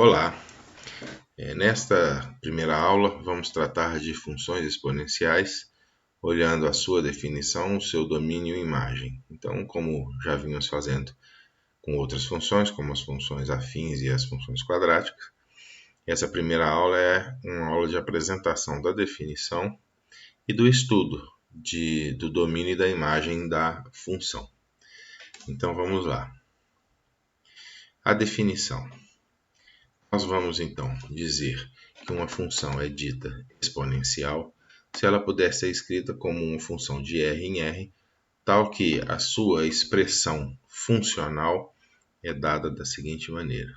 Olá, nesta primeira aula vamos tratar de funções exponenciais, olhando a sua definição, o seu domínio e imagem. Então, como já vimos fazendo com outras funções, como as funções afins e as funções quadráticas, essa primeira aula é uma aula de apresentação da definição e do estudo do domínio e da imagem da função. Então, vamos lá. A definição. Nós vamos então dizer que uma função é dita exponencial se ela puder ser escrita como uma função de R em R, tal que a sua expressão funcional é dada da seguinte maneira.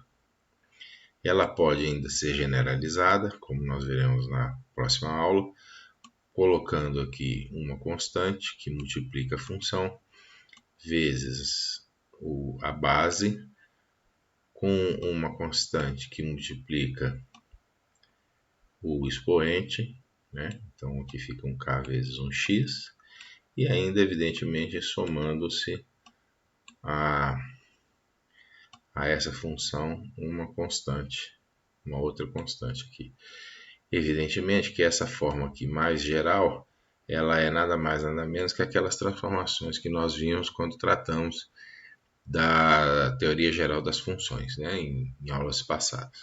Ela pode ainda ser generalizada, como nós veremos na próxima aula, colocando aqui uma constante que multiplica a função vezes a base, com uma constante que multiplica o expoente, né? Então aqui fica um k vezes um x, e ainda evidentemente somando-se a essa função uma constante, uma outra constante aqui. Evidentemente que essa forma aqui mais geral, ela é nada mais nada menos que aquelas transformações que nós vimos quando tratamos da teoria geral das funções, né, em aulas passadas.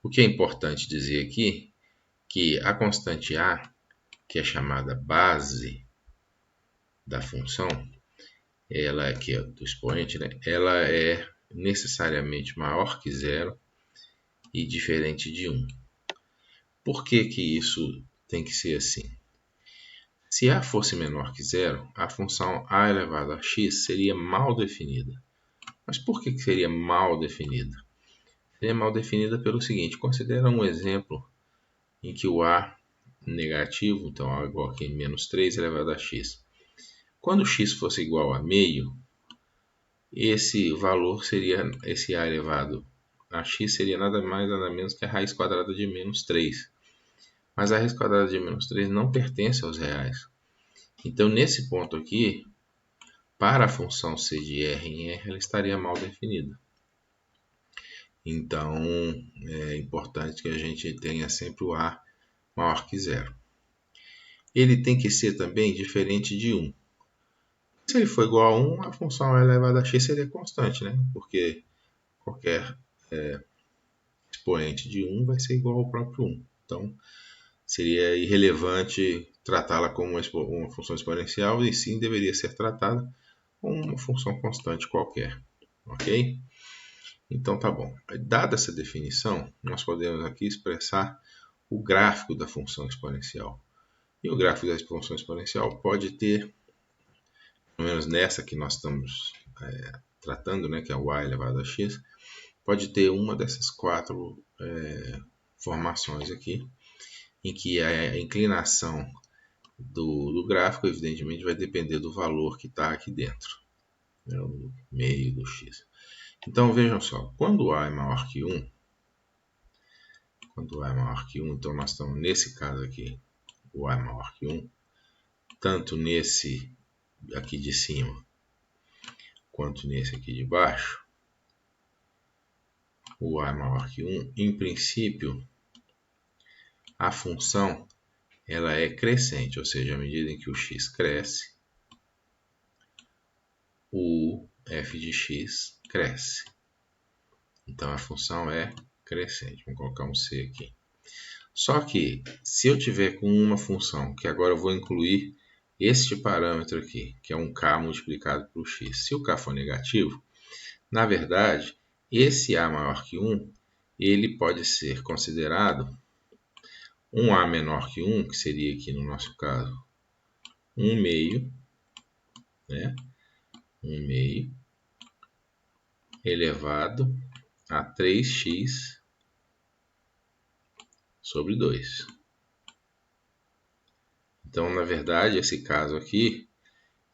O que é importante dizer aqui, que a constante a, que é chamada base da função, ela aqui é do expoente, né, ela é necessariamente maior que zero e diferente de 1. Por que isso tem que ser assim? Se a fosse menor que zero, a função a elevado a x seria mal definida. Mas por que seria mal definida? Seria mal definida pelo seguinte: considera um exemplo em que o a negativo, então a igual aqui menos 3 elevado a x. Quando x fosse igual a meio, esse valor seria, esse a elevado a x seria nada mais nada menos que a raiz quadrada de menos 3. Mas a raiz quadrada de menos 3 não pertence aos reais. Então, nesse ponto aqui, para a função ser de R em R, ela estaria mal definida. Então, é importante que a gente tenha sempre o a maior que zero. Ele tem que ser também diferente de 1. Se ele for igual a 1, a função elevada a x seria constante, né? Porque qualquer expoente de 1 vai ser igual ao próprio 1. Então, seria irrelevante tratá-la como uma função exponencial, e sim deveria ser tratada como uma função constante qualquer. Ok? Então, tá bom. Dada essa definição, nós podemos aqui expressar o gráfico da função exponencial. E o gráfico da função exponencial pode ter, pelo menos nessa que nós estamos tratando, né, que é o a elevado a x, pode ter uma dessas quatro formações aqui, em que a inclinação do gráfico, evidentemente, vai depender do valor que está aqui dentro, né, o meio do x. Então, vejam só, quando a é maior que 1, então nós estamos nesse caso aqui, o a é maior que 1, tanto nesse aqui de cima, quanto nesse aqui de baixo, o a é maior que 1, em princípio, a função ela é crescente, ou seja, à medida em que o x cresce, o f de x cresce. Então, a função é crescente. Vamos colocar um c aqui. Só que, se eu tiver com uma função, que agora eu vou incluir este parâmetro aqui, que é um k multiplicado por x. Se o k for negativo, na verdade, esse a maior que 1, ele pode ser considerado um a menor que 1, que seria aqui no nosso caso 1 meio, né? 1 meio elevado a 3x sobre 2. Então, na verdade, esse caso aqui,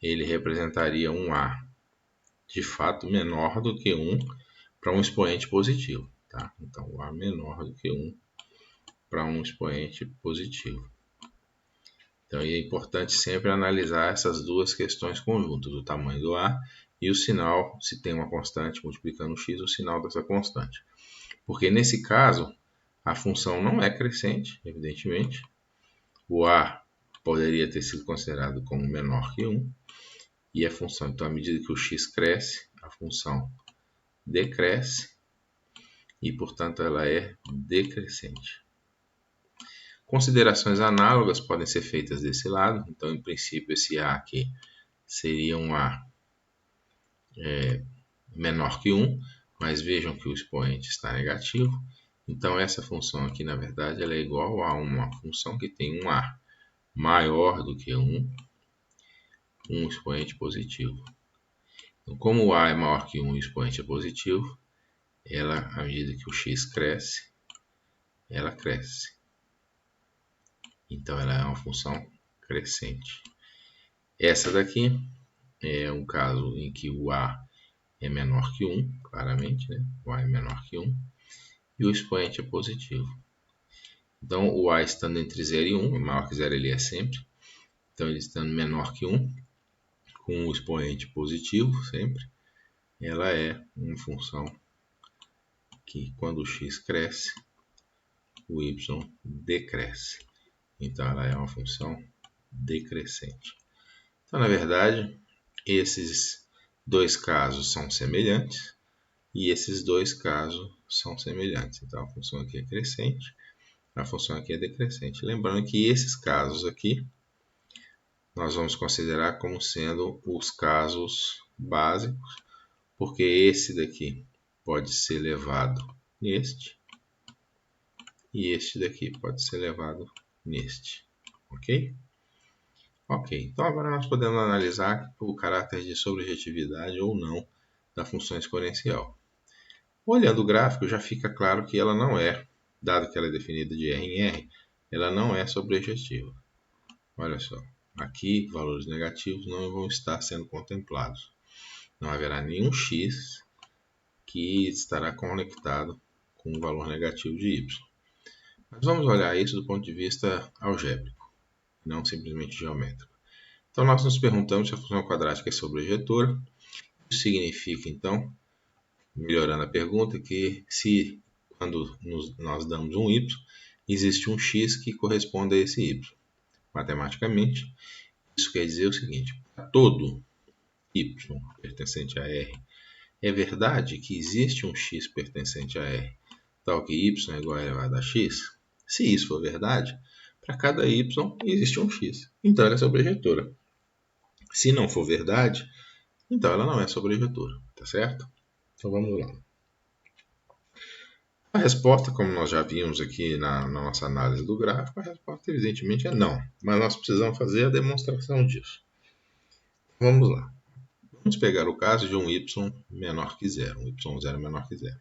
ele representaria um a de fato menor do que 1 para um expoente positivo. Tá? Então, o a menor do que 1 para um expoente positivo. Então, é importante sempre analisar essas duas questões conjuntas, o tamanho do a e o sinal, se tem uma constante multiplicando x, o sinal dessa constante. Porque nesse caso, a função não é crescente, evidentemente. O a poderia ter sido considerado como menor que 1. E a função, então, à medida que o x cresce, a função decresce e, portanto, ela é decrescente. Considerações análogas podem ser feitas desse lado. Então, em princípio, esse a aqui seria um a menor que 1, mas vejam que o expoente está negativo. Então, essa função aqui, na verdade, ela é igual a uma função que tem um a maior do que 1, um expoente positivo. Então, como o a é maior que 1 e o expoente é positivo, ela, à medida que o x cresce, ela cresce. Então, ela é uma função crescente. Essa daqui é um caso em que o a é menor que 1, claramente, né? O a é menor que 1, e o expoente é positivo. Então, o a estando entre 0 e 1, maior que 0 ele é sempre. Então, ele estando menor que 1, com o expoente positivo sempre, ela é uma função que, quando o x cresce, o y decresce. Então, ela é uma função decrescente. Então, na verdade, esses dois casos são semelhantes e esses dois casos são semelhantes. Então, a função aqui é crescente, a função aqui é decrescente. Lembrando que esses casos aqui nós vamos considerar como sendo os casos básicos, porque esse daqui pode ser levado neste e este daqui pode ser levado neste, ok? Ok, então agora nós podemos analisar o caráter de sobrejetividade ou não da função exponencial. Olhando o gráfico, já fica claro que ela não é, dado que ela é definida de R em R, ela não é sobrejetiva. Olha só, aqui valores negativos não vão estar sendo contemplados. Não haverá nenhum x que estará conectado com um valor negativo de y. Mas vamos olhar isso do ponto de vista algébrico, não simplesmente geométrico. Então, nós nos perguntamos se a função quadrática é sobrejetora. Isso significa, então, melhorando a pergunta, que se quando nós damos um y, existe um x que corresponde a esse y. Matematicamente, isso quer dizer o seguinte: para todo y pertencente a R, é verdade que existe um x pertencente a R, tal que y é igual a elevado a x? Se isso for verdade, para cada y existe um x, então ela é sobrejetora. Se não for verdade, então ela não é sobrejetora, tá certo? Então vamos lá. A resposta, como nós já vimos aqui na nossa análise do gráfico, a resposta evidentemente é não, mas nós precisamos fazer a demonstração disso. Vamos lá. Vamos pegar o caso de um y menor que zero, um y0 menor que zero.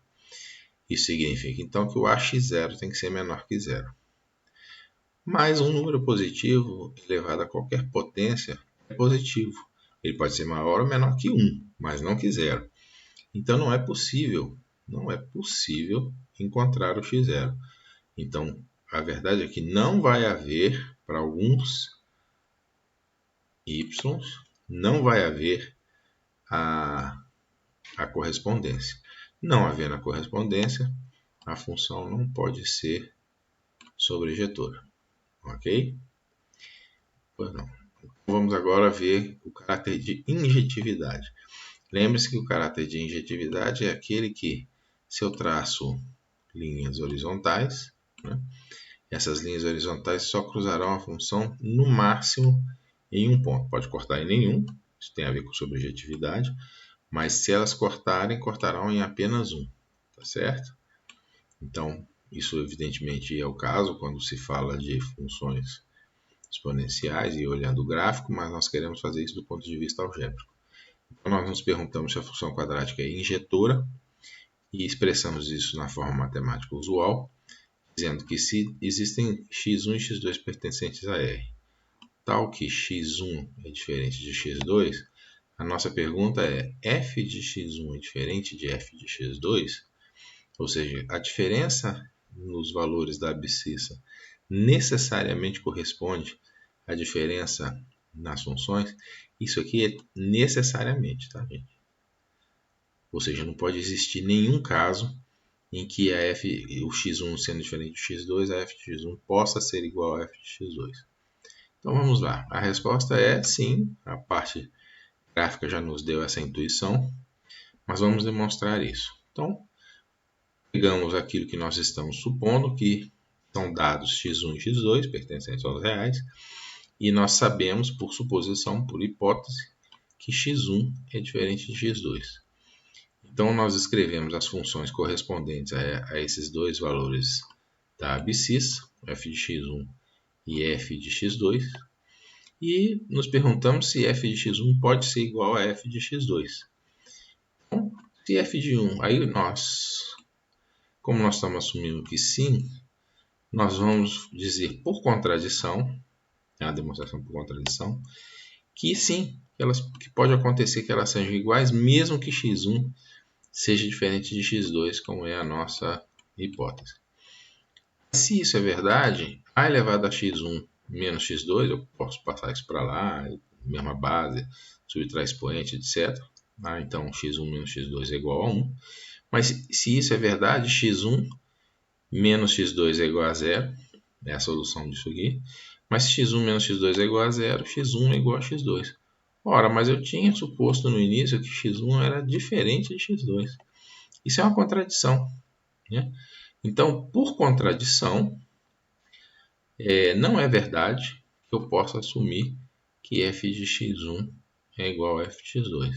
Isso significa então que o ax0 tem que ser menor que zero. Mas um número positivo elevado a qualquer potência é positivo. Ele pode ser maior ou menor que 1, mas não que zero. Então não é possível encontrar o x0. Então a verdade é que não vai haver, para alguns y, não vai haver a correspondência. Não havendo a correspondência, a função não pode ser sobrejetora. Ok? Pois não. Vamos agora ver o caráter de injetividade. Lembre-se que o caráter de injetividade é aquele que, se eu traço linhas horizontais, né, essas linhas horizontais só cruzarão a função no máximo em um ponto. Pode cortar em nenhum, isso tem a ver com sobrejetividade, mas se elas cortarem, cortarão em apenas um, tá certo? Então, isso evidentemente é o caso quando se fala de funções exponenciais e olhando o gráfico, mas nós queremos fazer isso do ponto de vista algébrico. Então, nós nos perguntamos se a função quadrática é injetora e expressamos isso na forma matemática usual, dizendo que se existem x1 e x2 pertencentes a R, tal que x1 é diferente de x2, a nossa pergunta é: f de x1 é diferente de f de x2? Ou seja, a diferença nos valores da abscissa necessariamente corresponde à diferença nas funções? Isso aqui é necessariamente, tá, gente? Ou seja, não pode existir nenhum caso em que o x1 sendo diferente do x2, a f de x1 possa ser igual a f de x2. Então vamos lá. A resposta é sim, a parte gráfica já nos deu essa intuição, mas vamos demonstrar isso. Então, pegamos aquilo que nós estamos supondo, que são dados x1 e x2, pertencentes aos reais, e nós sabemos, por suposição, por hipótese, que x1 é diferente de x2. Então, nós escrevemos as funções correspondentes a esses dois valores da abscissa, f de x1 e f de x2, e nos perguntamos se f de x1 pode ser igual a f de x2. Então, se f de 1, aí como nós estamos assumindo que sim, nós vamos dizer por contradição, é uma demonstração por contradição, que sim, que pode acontecer que elas sejam iguais, mesmo que x1 seja diferente de x2, como é a nossa hipótese. Se isso é verdade, a elevado a x1 menos x2, eu posso passar isso para lá, mesma base, subtrair expoente, etc. Então, x1 menos x2 é igual a 1. Mas se isso é verdade, x1 menos x2 é igual a 0. É a solução disso aqui. Mas se x1 menos x2 é igual a 0, x1 é igual a x2. Ora, mas eu tinha suposto no início que x1 era diferente de x2. Isso é uma contradição, né? Então, por contradição, não é verdade que eu possa assumir que f de x1 é igual a f de x2.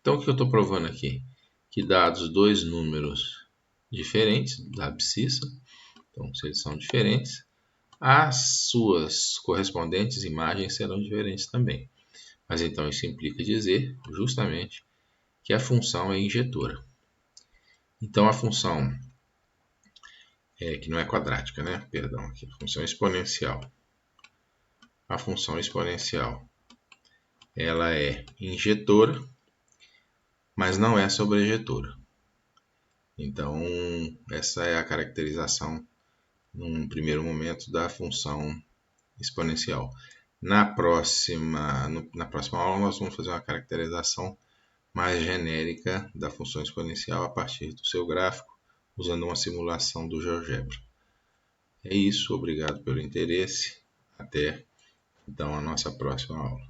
Então, o que eu estou provando aqui? Que dados dois números diferentes da abscissa, então se eles são diferentes, as suas correspondentes imagens serão diferentes também. Mas então isso implica dizer justamente que a função é injetora. Então a função que não é quadrática, né? Perdão, aqui, a função exponencial. A função exponencial, ela é injetora, mas não é sobrejetora. Então essa é a caracterização num primeiro momento da função exponencial. Na próxima aula nós vamos fazer uma caracterização mais genérica da função exponencial a partir do seu gráfico, usando uma simulação do GeoGebra. É isso, obrigado pelo interesse. Até então a nossa próxima aula.